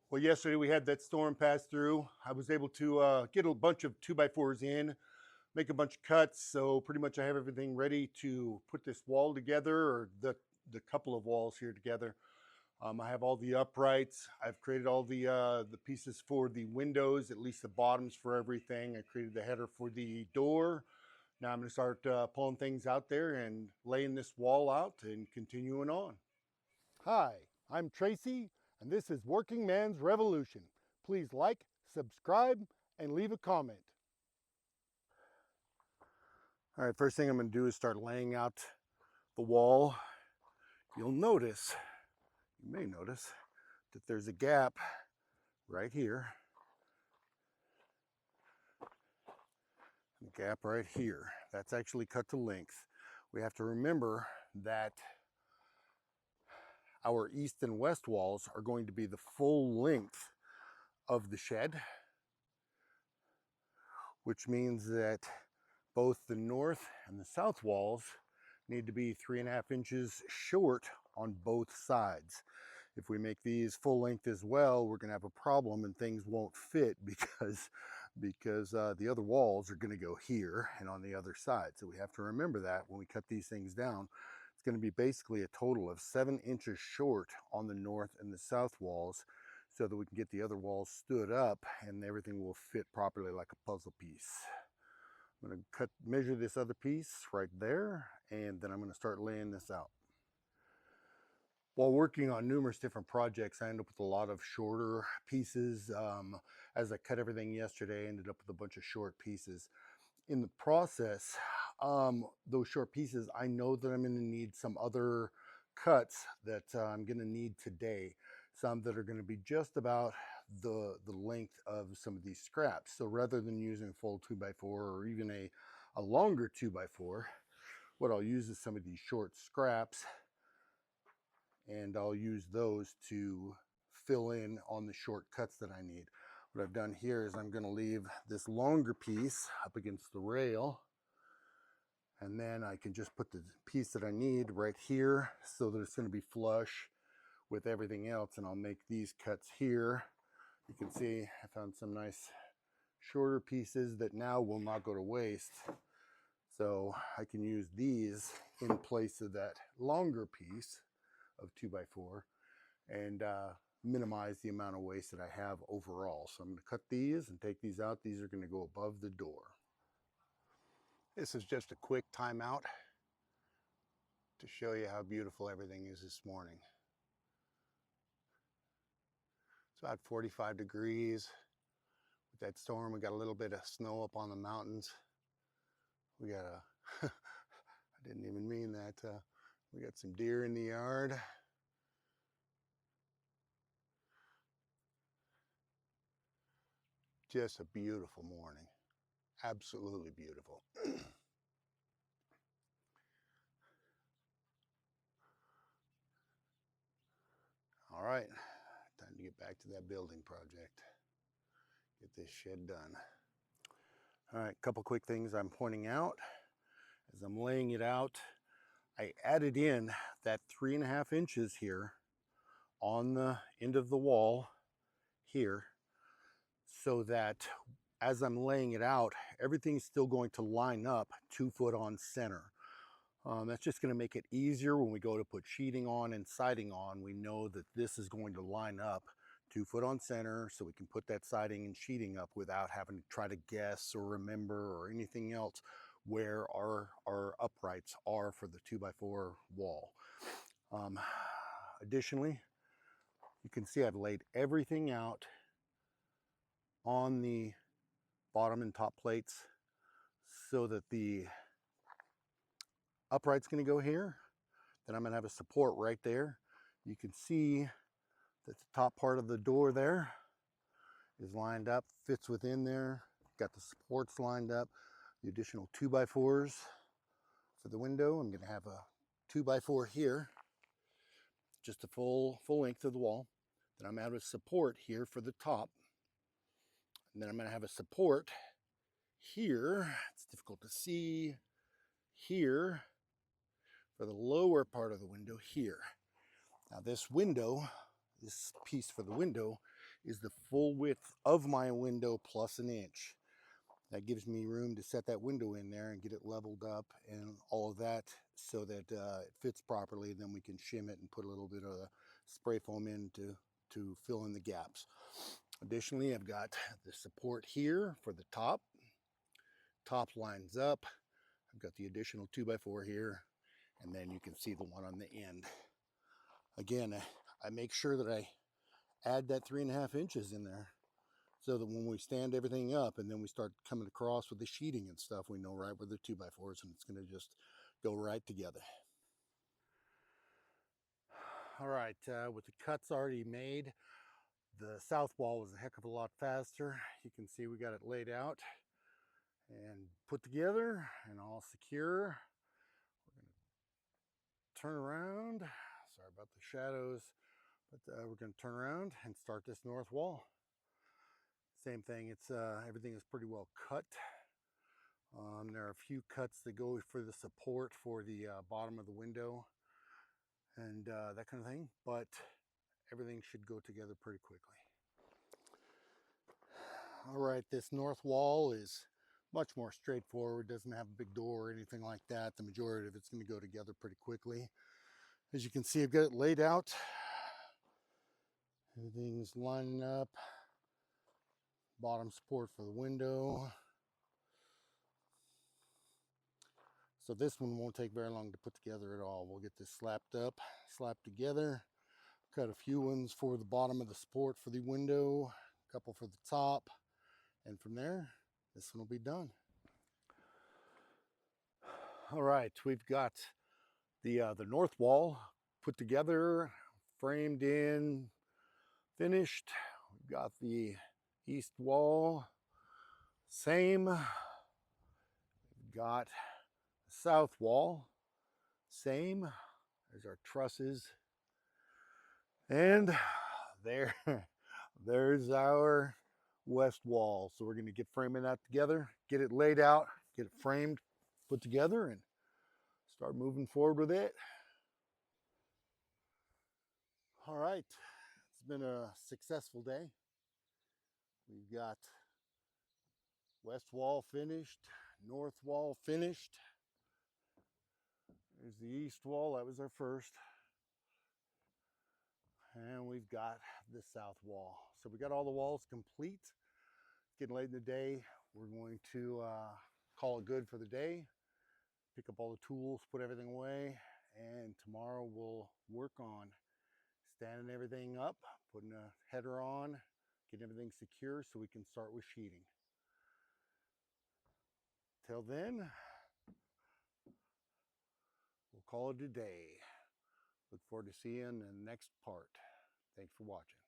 Well, yesterday we had that storm pass through. I was able to get a bunch of 2x4s in, make a bunch of cuts. So pretty much I have everything ready to put this wall together, or the couple of walls here together. I have all the uprights. I've created all the pieces for the windows, at least the bottoms for everything. I created the header for the door. Now I'm going to start pulling things out there and laying this wall out and continuing on. Hi, I'm Tracy, and this is Working Man's Revolution. Please like, subscribe, and leave a comment. All right, first thing I'm going to do is start laying out the wall. You may notice that there's a gap right here, and a gap right here. That's actually cut to length. We have to remember that our east and west walls are going to be the full length of the shed, which means that both the north and the south walls need to be 3.5 inches short on both sides. If we make these full length as well, we're going to have a problem and things won't fit because the other walls are going to go here and on the other side. So we have to remember that when we cut these things down. It's going to be basically a total of 7 inches short on the north and the south walls, so that we can get the other walls stood up and everything will fit properly like a puzzle piece. I'm going to measure this other piece right there, and then I'm going to start laying this out. While working on numerous different projects, I ended up with a lot of shorter pieces. As I cut everything yesterday, I ended up with a bunch of short pieces. In the process, those short pieces, I know that I'm going to need some other cuts that I'm going to need today. Some that are going to be just about the length of some of these scraps. So rather than using a full 2x4 or even a longer 2x4, what I'll use is some of these short scraps, and I'll use those to fill in on the short cuts that I need. What I've done here is I'm going to leave this longer piece up against the rail, and then I can just put the piece that I need right here so that it's going to be flush with everything else, and I'll make these cuts here. You can see I found some nice shorter pieces that now will not go to waste, so I can use these in place of that longer piece of 2x4 and minimize the amount of waste that I have overall. So I'm going to cut these and take these out. These are going to go above the door. This is just a quick timeout to show you how beautiful everything is this morning. It's about 45 degrees. With that storm, we got a little bit of snow up on the mountains. We got a, I didn't even mean that. We got some deer in the yard. Just a beautiful morning. Absolutely beautiful. All right, time to get back to that building project. Get this shed done. All right, a couple quick things I'm pointing out. As I'm laying it out, I added in that 3.5 inches here on the end of the wall here, so that as I'm laying it out, everything's still going to line up 2 foot on center. That's just going to make it easier when we go to put sheeting on and siding on. We know that this is going to line up 2 foot on center, so we can put that siding and sheeting up without having to try to guess or remember or anything else where our uprights are for the 2x4 wall. Additionally, you can see I've laid everything out on the bottom and top plates so that the upright's going to go here. Then I'm going to have a support right there. You can see that the top part of the door there is lined up, fits within there. Got the supports lined up. The additional 2x4s for the window. I'm going to have a 2x4 here, just the full length of the wall. Then I'm going to have a support here for the top. And then I'm going to have a support here. It's difficult to see here for the lower part of the window here. Now this window, this piece for the window is the full width of my window plus an inch. That gives me room to set that window in there and get it leveled up and all of that so that it fits properly. Then we can shim it and put a little bit of spray foam in to fill in the gaps. Additionally, I've got the support here for the top. Top lines up. I've got the additional 2x4 here, and then you can see the one on the end. Again, I make sure that I add that 3.5 inches in there, so that when we stand everything up and then we start coming across with the sheeting and stuff, we know right where the 2x4s, and it's going to just go right together. All right, with the cuts already made, the south wall was a heck of a lot faster. You can see we got it laid out and put together and all secure. We're going to turn around. Sorry about the shadows, but we're going to turn around and start this north wall. Same thing, it's everything is pretty well cut. There are a few cuts that go for the support for the bottom of the window and that kind of thing, but everything should go together pretty quickly. All right, this north wall is much more straightforward. Doesn't have a big door or anything like that. The majority of it's going to go together pretty quickly. As you can see, I've got it laid out. Everything's lining up. Bottom support for the window. So this one won't take very long to put together at all. We'll get this slapped up, slapped together. Cut a few ones for the bottom of the support for the window, a couple for the top, and from there, this one will be done. All right, we've got the north wall put together, framed in, finished. We've got the east wall, same. We've got the south wall, same. There's our trusses. And there's our west wall. So we're going to get framing that together, get it laid out, get it framed, put together, and start moving forward with it. All right, it's been a successful day. We've got west wall finished, north wall finished. There's the east wall, that was our first. And we've got the south wall. So we got all the walls complete. It's getting late in the day. We're going to call it good for the day. Pick up all the tools, put everything away, and tomorrow we'll work on standing everything up, putting a header on, getting everything secure so we can start with sheeting. Till then, we'll call it a day. Look forward to seeing you in the next part. Thanks for watching.